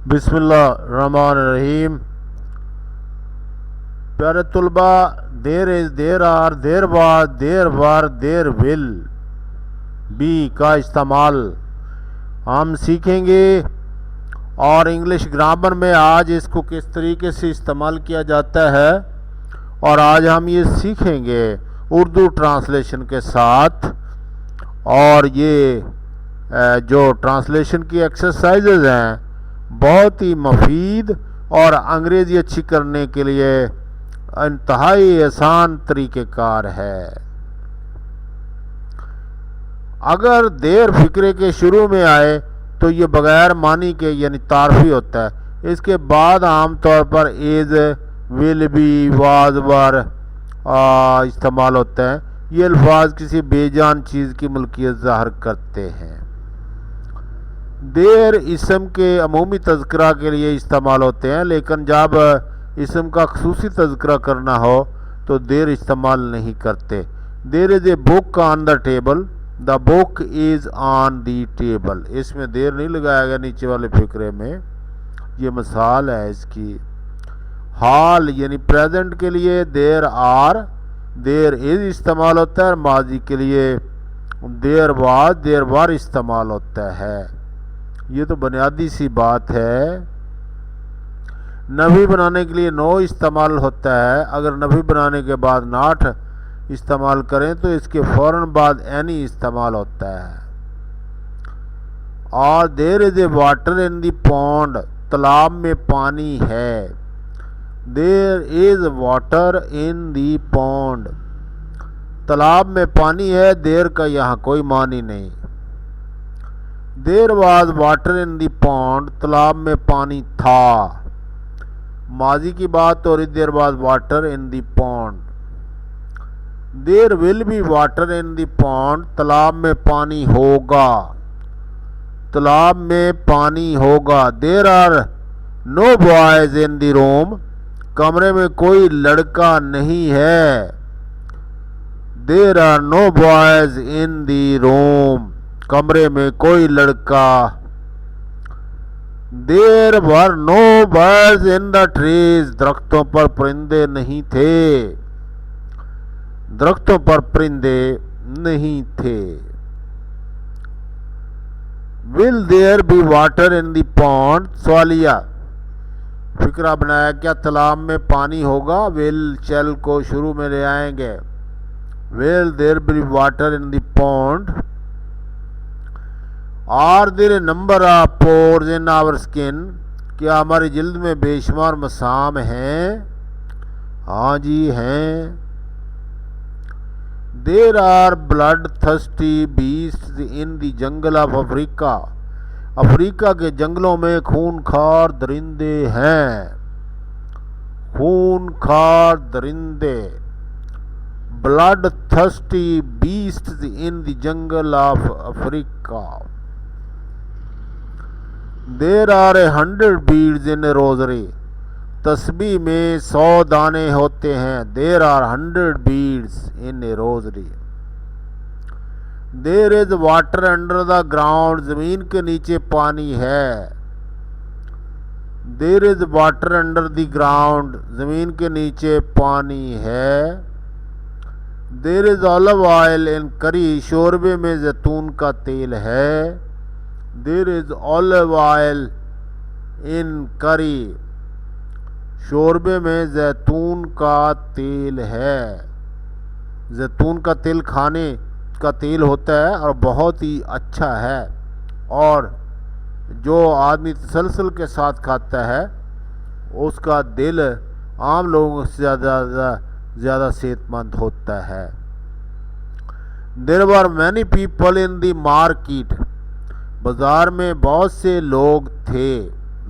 बिस्मिल्लाहिर्रहमानिर्रहीम। प्यारे तुलबा, there is there are there was there were there will be का इस्तेमाल हम सीखेंगे और इंग्लिश ग्रामर में आज इसको किस तरीके से इस्तेमाल किया जाता है और आज हम ये सीखेंगे उर्दू ट्रांसलेशन के साथ। और ये जो ट्रांसलेशन की एक्सरसाइजेज हैं बहुत ही मुफीद और अंग्रेज़ी अच्छी करने के लिए इंतहाई आसान तरीक़ेकार है। अगर देर फिक्रे के शुरू में आए तो ये बग़ैर मानी के यानी तारफ़ी होता है। इसके बाद आम तौर पर इज़, विल बी, वाज, वर इस्तेमाल होता है। ये अल्फाज किसी बेजान चीज़ की मुल्कियत ज़ाहिर करते हैं। देर इसम के अमूमी तज़किरा के लिए इस्तेमाल होते हैं, लेकिन जब इसम का खसूसी तज़किरा करना हो तो देर इस्तेमाल नहीं करते। There is a book on the table, the book is on the table. इसमें देर नहीं लगाया गया नीचे वाले फिक्रे में, ये मिसाल है इसकी। हाल यानी प्रेजेंट के लिए देर आर, देर इज़ इस्तेमाल होता है। माजी के लिए देर वाज, देर वर इस्तेमाल होता है। ये तो बुनियादी सी बात है। नफ़ी बनाने के लिए नो इस्तेमाल होता है। अगर नफ़ी बनाने के बाद नाट इस्तेमाल करें तो इसके फ़ौरन बाद एनी इस्तेमाल होता है। और there is a water in the pond, तालाब में पानी है। There is water in the pond, तालाब में पानी है। देर का यहाँ कोई मानी नहीं। There was water in the pond, तालाब में पानी था। माजी की बात हो रही, there was water in the pond. There will be water in the pond, तालाब में पानी होगा। तालाब में पानी होगा। There are no boys in the room, कमरे में कोई लड़का नहीं है। There are no boys in the room, कमरे में कोई लड़का। There were no birds in the trees, दरख्तों पर परिंदे नहीं थे। दरख्तों पर परिंदे नहीं थे। Will there be water in the pond, सवालिया फिक्रा बनाया, क्या तालाब में पानी होगा। विल चल को शुरू में ले आएंगे। Will there be water in the pond. Are there number of pores in our skin, क्या हमारी जल्द में बेशुमार मसाम हैं। हाँ जी हैं। There are blood thirsty beast in the jungle of Africa, Africa के जंगलों में खूनखार दरिंदे हैं। खूनखार दरिंदे। Blood thirsty beast in the jungle of Africa. There are 100 beads in a rosary, तस्बीह में 100 दाने होते हैं। There are 100 beads in a rosary. There is water under the ground, जमीन के नीचे पानी है। There is water under the ground, जमीन के नीचे पानी है। There is olive oil in करी, शोरबे में जैतून का तेल है। There is olive oil in करी, शोरबे में जैतून का तेल है। जैतून का तेल खाने का तेल होता है और बहुत ही अच्छा है, और जो आदमी तसलसल के साथ खाता है उसका दिल आम लोगों से ज़्यादा सेहतमंद होता है। There were many people in the market, बाज़ार में बहुत से लोग थे।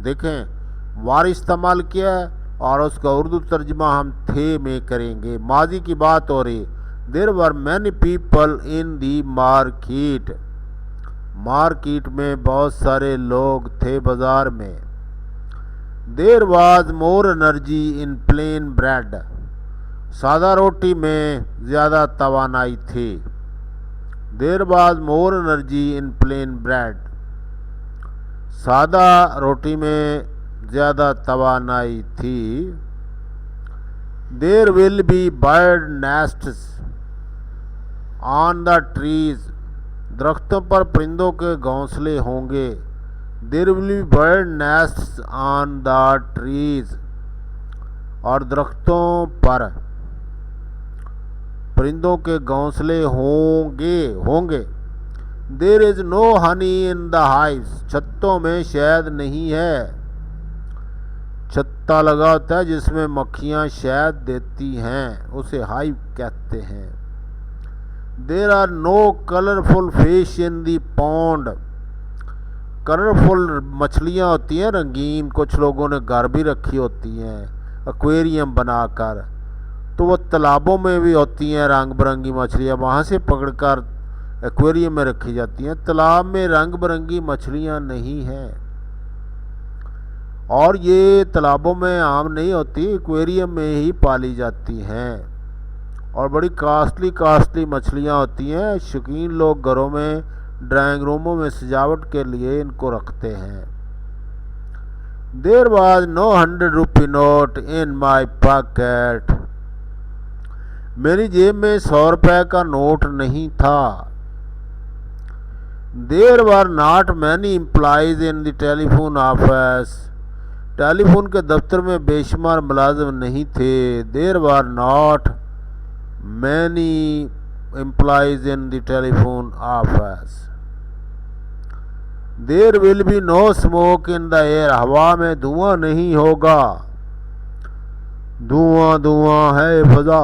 देखें वार इस्तेमाल किया है और उसका उर्दू तर्जमा हम थे में करेंगे। माजी की बात हो रही। There were many people in the market, market में बहुत सारे लोग थे बाज़ार में। There was more energy in plain bread, सादा रोटी में ज़्यादा तवानाई थी। There was more energy in plain bread. सादा रोटी में ज़्यादा तवानाई थी। There will be bird nests on the trees, दरख्तों पर परिंदों के घोंसले होंगे। There will be bird nests on the trees, और दरख्तों पर परिंदों के घोंसले होंगे। There is no honey in the hives, छत्तों में शहद नहीं है। छत्ता लगा होता है जिसमें मक्खियाँ शहद देती हैं, उसे हाइव कहते हैं। There are no colourful fish in the pond, colourful मछलियाँ होती हैं रंगीन, कुछ लोगों ने घर भी रखी होती हैं एक्वेरियम बनाकर, तो वो तालाबों में भी होती हैं रंग बिरंगी मछलियाँ, वहाँ से पकड़कर एक्वेरियम में रखी जाती हैं। तालाब में रंग बिरंगी मछलियाँ नहीं हैं, और ये तालाबों में आम नहीं होती, एक्वेरियम में ही पाली जाती हैं, और बड़ी कास्टली मछलियाँ होती हैं। शौकीन लोग घरों में ड्राइंग रूमों में सजावट के लिए इनको रखते हैं। There was no 100 rupee note in my pocket, मेरी जेब में 100 रुपये का नोट नहीं था। There were not many employees in the telephone office, telephone के दफ्तर में बेशुमार मुलाजिम नहीं थे। There were not many employees in the telephone office. There will be no smoke in the air, हवा में धुआं नहीं होगा, धुआं है फजा।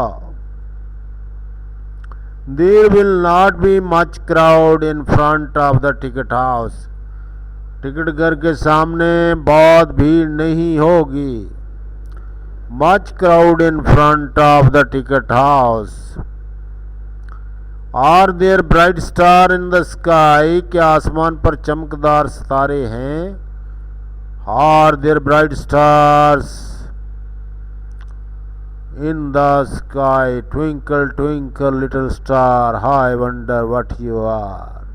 There will not be much crowd in front of the ticket house, ticket घर के सामने बहुत भीड़ नहीं होगी। Much crowd in front of the ticket house. Are there bright star in the sky, क्या आसमान पर चमकदार सितारे हैं। Are there bright stars in the sky, twinkle twinkle little star, how I wonder what you are.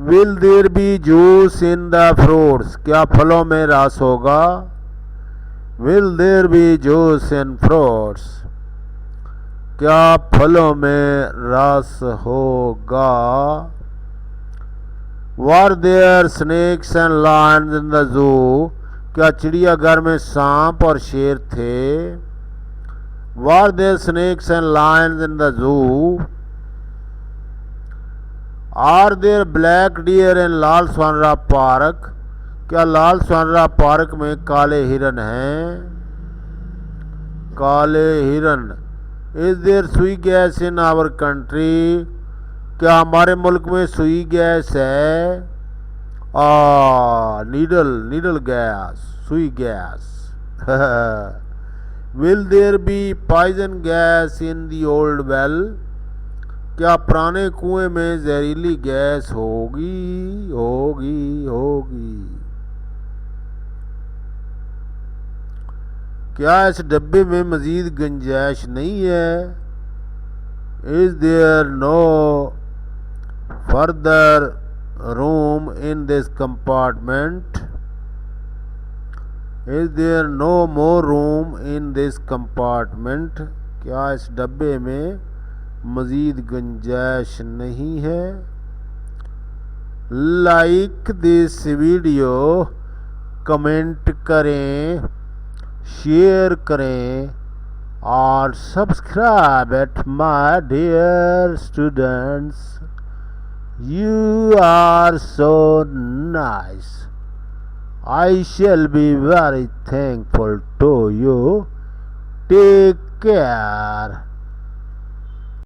Will there be juice in the fruits, क्या फलों में रस होगा। Will there be juice in fruits, क्या फलों में रस होगा। Were there snakes and lions in the zoo, क्या चिड़ियाघर में सांप और शेर थे। Were there snakes and lions in the zoo. Are there black deer in Lal Suhanra park, क्या लाल स्वानरा पार्क में काले हिरन हैं। काले हिरन। Is there Sui gas in our country, क्या हमारे मुल्क में सुई गैस है। Needle gas, Sui gas. Will there be poison gas in the old well, क्या पुराने कुएं में जहरीली गैस होगी। क्या इस डब्बे में मजीद गुंजाइश नहीं है। Is there no further room in this compartment. Is there no more room in this compartment, क्या इस डब्बे में मजीद गुंजाइश नहीं है। लाइक दिस वीडियो, कमेंट करें, शेयर करें और subscribe at my dear students. You are so nice. I shall be very thankful to you. Take care.